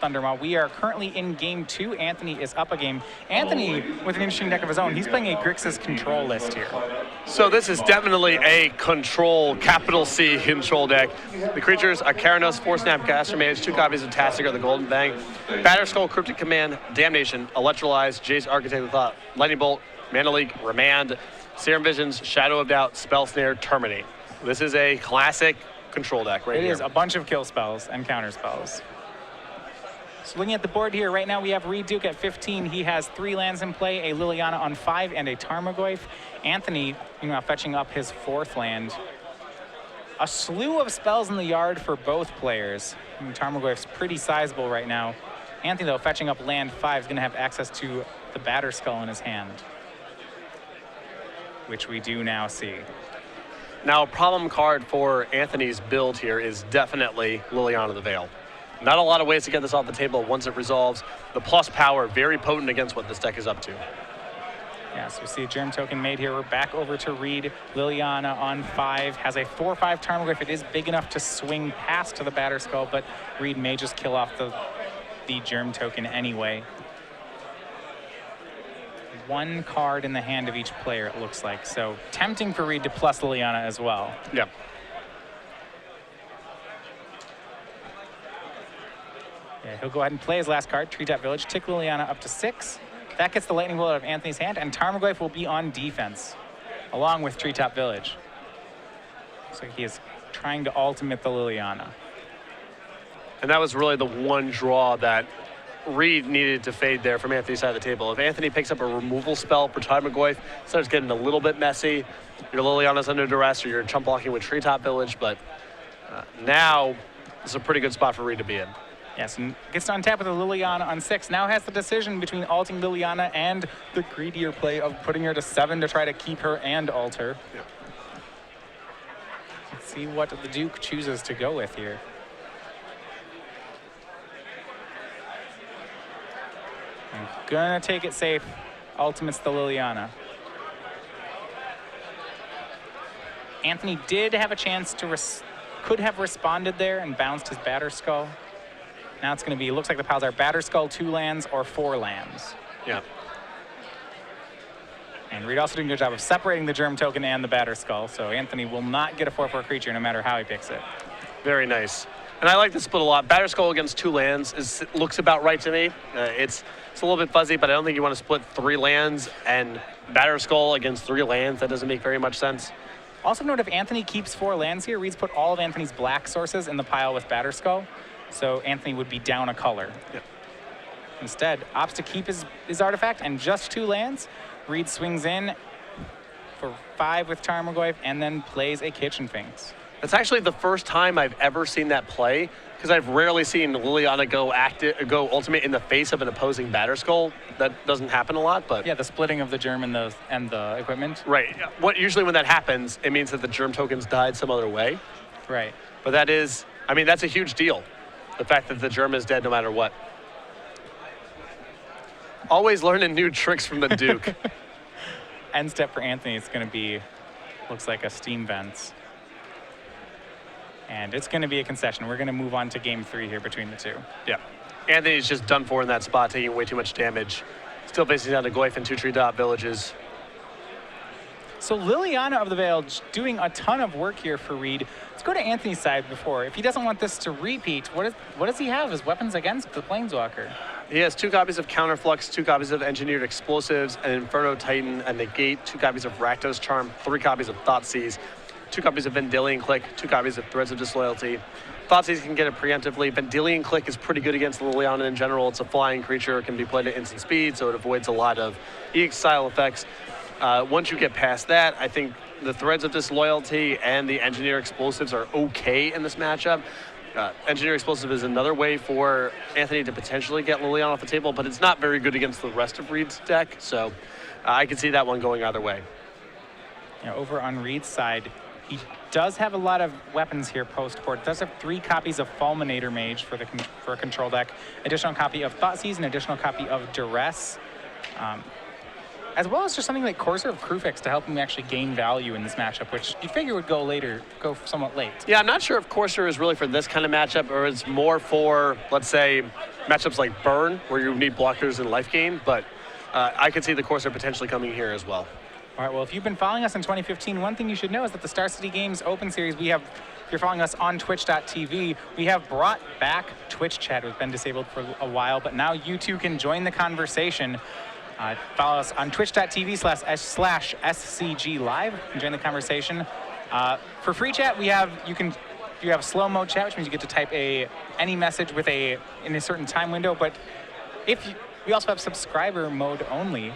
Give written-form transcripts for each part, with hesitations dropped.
Thundermaw. We are currently in game 2. Anthony is up a game. Anthony, with an interesting deck of his own, he's playing a Grixis control list here. So this is definitely a control, capital C control deck. The creatures are Karanos, 4-Snapcaster Mage, 2 copies of Tassiger, the Golden Fang, Batterskull, Cryptic Command, Damnation, Electrolyze, Jace, Architect of Thought, Lightning Bolt, Mana Leak, Remand, Serum Visions, Shadow of Doubt, Spell Snare, Terminate. This is a classic control deck right here. It is a bunch of kill spells and counter spells. So looking at the board here, right now we have Reid Duke at 15. He has 3 lands in play, a Liliana on 5 and a Tarmogoyf. Anthony, fetching up his 4th land. A slew of spells in the yard for both players. Tarmogoyf's pretty sizable right now. Anthony, though, fetching up land 5 is going to have access to the Batterskull in his hand, which we do now see. Now, a problem card for Anthony's build here is definitely Liliana the Veil. Not a lot of ways to get this off the table once it resolves. The plus power, very potent against what this deck is up to. Yeah, so we see a Germ Token made here. We're back over to Reid. Liliana on 5, has a 4/5 Tarmogoyf. It is big enough to swing past to the Batterskull, but Reid may just kill off the Germ Token anyway. 1 card in the hand of each player, it looks like. So tempting for Reid to plus Liliana as well. Yep. Yeah, he'll go ahead and play his last card, Treetop Village, tick Liliana up to 6. That gets the Lightning Bolt out of Anthony's hand, and Tarmogoyf will be on defense, along with Treetop Village. So he is trying to ultimate the Liliana. And that was really the one draw that Reid needed to fade there from Anthony's side of the table. If Anthony picks up a removal spell for Tarmogoyf, it starts getting a little bit messy. Your Liliana's under duress, or you're chump blocking with Treetop Village, but now this is a pretty good spot for Reid to be in. Yes, and gets to untap with a Liliana on 6. Now has the decision between alting Liliana and the greedier play of putting her to 7 to try to keep her and alter. Yeah. Let's see what the Duke chooses to go with here. I'm gonna take it safe. Ultimates the Liliana. Anthony did have a chance to could have responded there and bounced his Batterskull. Now it's going to be, looks like the piles are Batterskull, 2 lands, or 4 lands. Yeah. And Reid also doing a good job of separating the Germ Token and the Batterskull, so Anthony will not get a 4/4 creature no matter how he picks it. Very nice. And I like this split a lot. Batterskull against 2 lands looks about right to me. It's a little bit fuzzy, but I don't think you want to split 3 lands and Batterskull against 3 lands. That doesn't make very much sense. Also note, if Anthony keeps 4 lands here, Reid's put all of Anthony's black sources in the pile with Batterskull. So Anthony would be down a color. Yep. Instead, opts to keep his artifact and just 2 lands. Reid swings in for 5 with Tarmogoyf and then plays a Kitchen Finks. That's actually the first time I've ever seen that play, because I've rarely seen Liliana go ultimate in the face of an opposing Batterskull. That doesn't happen a lot, but yeah, the splitting of the Germ and the equipment. Right. Usually when that happens, it means that the Germ tokens died some other way. Right. But that's a huge deal. The fact that the Germ is dead no matter what. Always learning new tricks from the Duke. End step for Anthony, it's going to be, looks like a Steam Vents. And it's going to be a concession. We're going to move on to game 3 here between the 2. Yeah. Anthony's just done for in that spot, taking way too much damage. Still facing down to Goyf and 2 Treetop Villages. So Liliana of the Veil doing a ton of work here for Reid. Let's go to Anthony's side before. If he doesn't want this to repeat, what does he have as weapons against the Planeswalker? He has 2 copies of Counterflux, 2 copies of Engineered Explosives, an Inferno Titan, a Negate, 2 copies of Rakdos Charm, 3 copies of Thoughtseize, 2 copies of Vendilion Click, 2 copies of Threads of Disloyalty. Thoughtseize can get it preemptively. Vendilion Click is pretty good against Liliana in general. It's a flying creature. It can be played at instant speed, so it avoids a lot of EX-style effects. Once you get past that, I think the Threads of Disloyalty and the Engineer Explosives are okay in this matchup. Engineer Explosive is another way for Anthony to potentially get Liliana off the table, but it's not very good against the rest of Reid's deck, so I can see that one going either way. Over on Reid's side, he does have a lot of weapons here post-board. Does have 3 copies of Fulminator Mage for a control deck, additional copy of Thoughtseize, an additional copy of Duress. as well as just something like Corsair of Krufix to help him actually gain value in this matchup, which you'd figure would go somewhat late. Yeah, I'm not sure if Corsair is really for this kind of matchup or it's more for, let's say, matchups like Burn, where you need blockers and life gain, but I could see the Corsair potentially coming here as well. All right, well, if you've been following us in 2015, one thing you should know is that the Star City Games Open Series, if you're following us on twitch.tv, we have brought back Twitch chat. It's been disabled for a while, but now you too can join the conversation. Follow us on twitch.tv/SCG Live and join the conversation. For free chat, you have slow-mo chat, which means you get to type any message in a certain time window, but we also have subscriber mode only.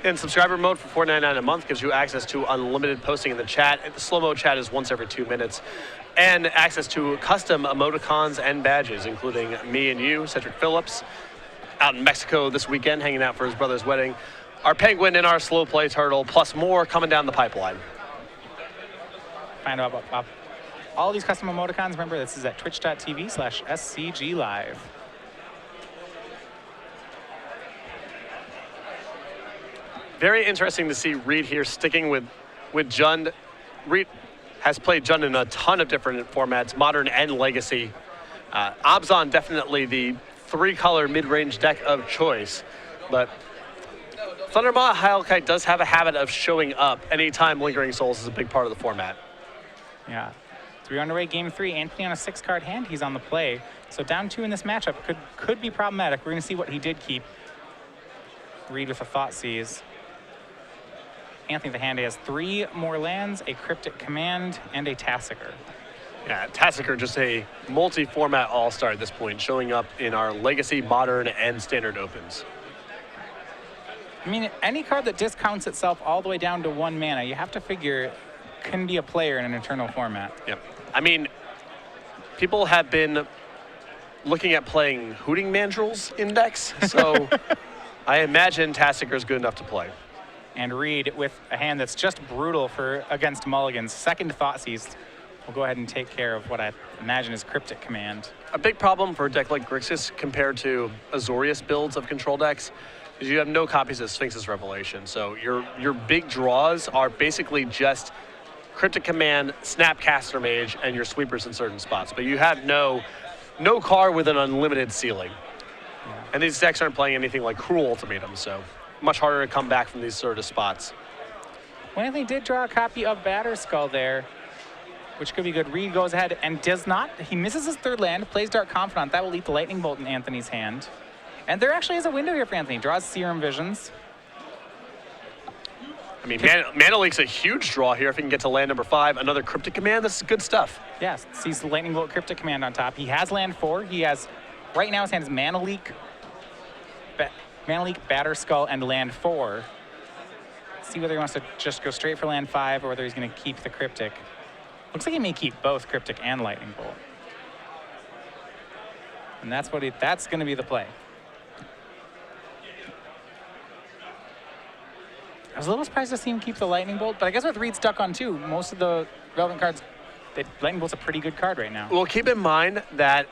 And subscriber mode for $4.99 a month gives you access to unlimited posting in the chat. The slow-mo chat is once every 2 minutes. And access to custom emoticons and badges, including me and you, Cedric Phillips, out in Mexico this weekend, hanging out for his brother's wedding. Our penguin and our slow play turtle, plus more coming down the pipeline. Find out about all these custom emoticons. Remember, this is at twitch.tv/SCG Live. Very interesting to see Reid here sticking with Jund. Reid has played Jund in a ton of different formats, Modern and Legacy. Abzan definitely the 3-color mid-range deck of choice, but Thundermaw Hellkite does have a habit of showing up anytime Lingering Souls is a big part of the format. Yeah. 3 underway, game 3. Anthony on a 6-card hand. He's on the play. So down 2 in this matchup could be problematic. We're going to see what he did keep. Reid with a Thoughtseize. Anthony the hand has 3 more lands, a Cryptic Command, and a Tassiger. Yeah, Tassiger just a multi-format all-star at this point, showing up in our Legacy, Modern, and Standard Opens. I mean, any card that discounts itself all the way down to 1 mana, you have to figure can be a player in an Eternal format. Yep. I mean, people have been looking at playing Hooting Mandrills in decks, so I imagine Tassiger is good enough to play. And Reid with a hand that's just brutal against mulligans. Second Thoughtseize will go ahead and take care of what I imagine is Cryptic Command. A big problem for a deck like Grixis compared to Azorius builds of control decks is you have no copies of Sphinx's Revelation. So your big draws are basically just Cryptic Command, Snapcaster Mage, and your sweepers in certain spots. But you have no card with an unlimited ceiling. Yeah. And these decks aren't playing anything like Cruel Ultimatum, so much harder to come back from these sort of spots. Well, they did draw a copy of Batterskull there, which could be good. Reid goes ahead and does not. He misses his 3rd land, plays Dark Confidant. That will eat the Lightning Bolt in Anthony's hand. And there actually is a window here for Anthony. Draws Serum Visions. I mean, Mana Leak's a huge draw here if he can get to land number 5. Another Cryptic Command, this is good stuff. Yes, sees the Lightning Bolt Cryptic Command on top. He has land 4. He has, right now his hand is Mana Leak, Batterskull, and land 4. See whether he wants to just go straight for land 5 or whether he's going to keep the Cryptic. Looks like he may keep both Cryptic and Lightning Bolt. And that's going to be the play. I was a little surprised to see him keep the Lightning Bolt, but I guess with Reid stuck on 2, most of the relevant cards, Lightning Bolt's a pretty good card right now. Well, keep in mind that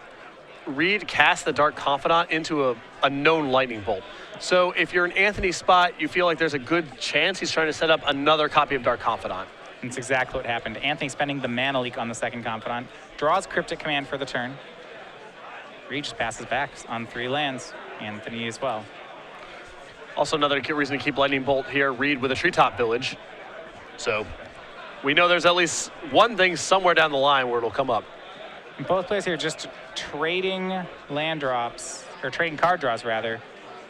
Reid cast the Dark Confidant into a known Lightning Bolt. So if you're in Anthony's spot, you feel like there's a good chance he's trying to set up another copy of Dark Confidant. That's exactly what happened. Anthony spending the Mana Leak on the 2nd Confidant, draws Cryptic Command for the turn. Reid just passes back on 3 lands. Anthony as well. Also another reason to keep Lightning Bolt here, Reid with a Treetop Village. So we know there's at least one thing somewhere down the line where it'll come up. And both players here just trading land drops, or trading card draws rather.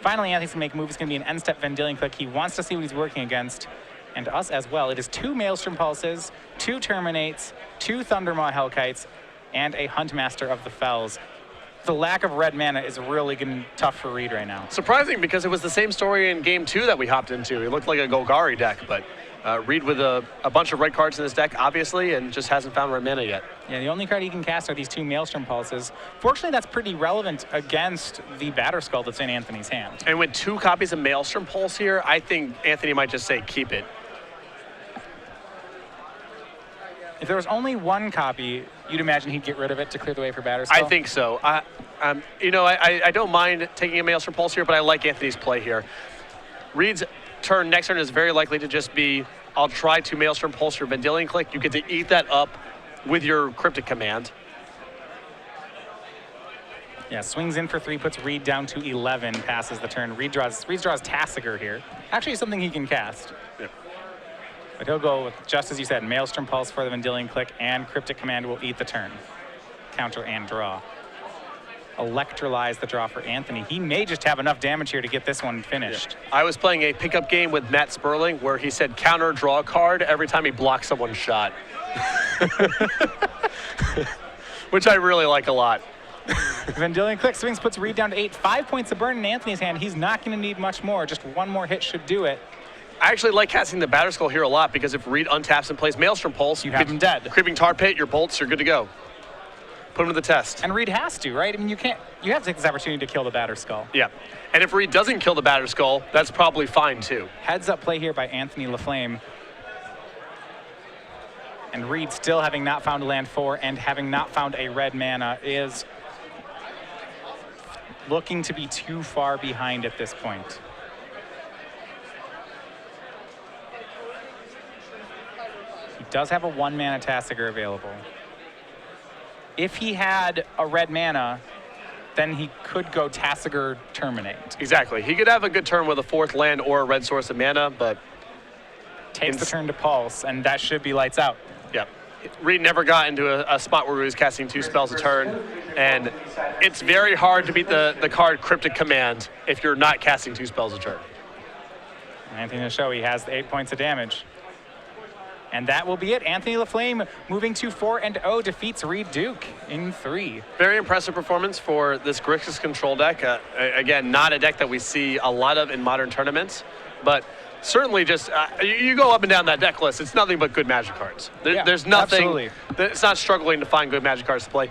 Finally, Anthony's gonna make a move. It's gonna be an end-step Vendilion Click. He wants to see what he's working against, and us as well. It is 2 Maelstrom Pulses, 2 Terminates, 2 Thundermaw Hellkites, and a Huntmaster of the Fells. The lack of red mana is really getting tough for Reid right now. Surprising, because it was the same story in game 2 that we hopped into. It looked like a Golgari deck, but Reid with a bunch of red cards in his deck, obviously, and just hasn't found red mana yet. Yeah, the only card he can cast are these 2 Maelstrom Pulses. Fortunately, that's pretty relevant against the Batterskull that's in Anthony's hand. And with 2 copies of Maelstrom Pulse here, I think Anthony might just say keep it. If there was only 1 copy, you'd imagine he'd get rid of it to clear the way for Batterskull? I think so. I don't mind taking a Maelstrom Pulse here, but I like Anthony's play here. Reid's turn next turn is very likely to just be, I'll try to Maelstrom Pulse your Vendilion Click. You get to eat that up with your Cryptic Command. Yeah, swings in for 3, puts Reid down to 11, passes the turn. Reid draws Tasigur here. Actually, something he can cast. Yep. But he'll go with, just as you said, Maelstrom Pulse for the Vendilion Click, and Cryptic Command will eat the turn. Counter and draw. Electrolyze the draw for Anthony. He may just have enough damage here to get this one finished. Yeah. I was playing a pickup game with Matt Sperling where he said counter draw card every time he blocks someone's shot. Which I really like a lot. Vendilion Click swings, puts Reid down to 8. 5 points of burn in Anthony's hand. He's not going to need much more. Just one more hit should do it. I actually like casting the Batter Skull here a lot because if Reid untaps and plays Maelstrom Pulse, You have him dead. Creeping Tar Pit, your bolts, you're good to go. Put him to the test. And Reid has to, right? I mean, you have to take this opportunity to kill the Batter Skull. Yeah. And if Reid doesn't kill the Batter Skull, that's probably fine too. Heads up play here by Anthony Laflamme. And Reid, still having not found a land 4 and having not found a red mana, is looking to be too far behind at this point. He does have a 1-mana Tasigur available. If he had a red mana, then he could go Tasigur Terminate. Exactly. He could have a good turn with a 4th land or a red source of mana, but Takes the turn to Pulse, and that should be lights out. yeah. Reid never got into a spot where he was casting 2 spells a turn, and it's very hard to beat the card Cryptic Command if you're not casting 2 spells a turn. Anthony to show he has 8 points of damage. And that will be it. Anthony Laflamme moving to 4-0, defeats Reid Duke in 3. Very impressive performance for this Grixis control deck. Again, not a deck that we see a lot of in modern tournaments, but certainly just, you go up and down that deck list, it's nothing but good Magic cards. There's nothing, absolutely. It's not struggling to find good Magic cards to play.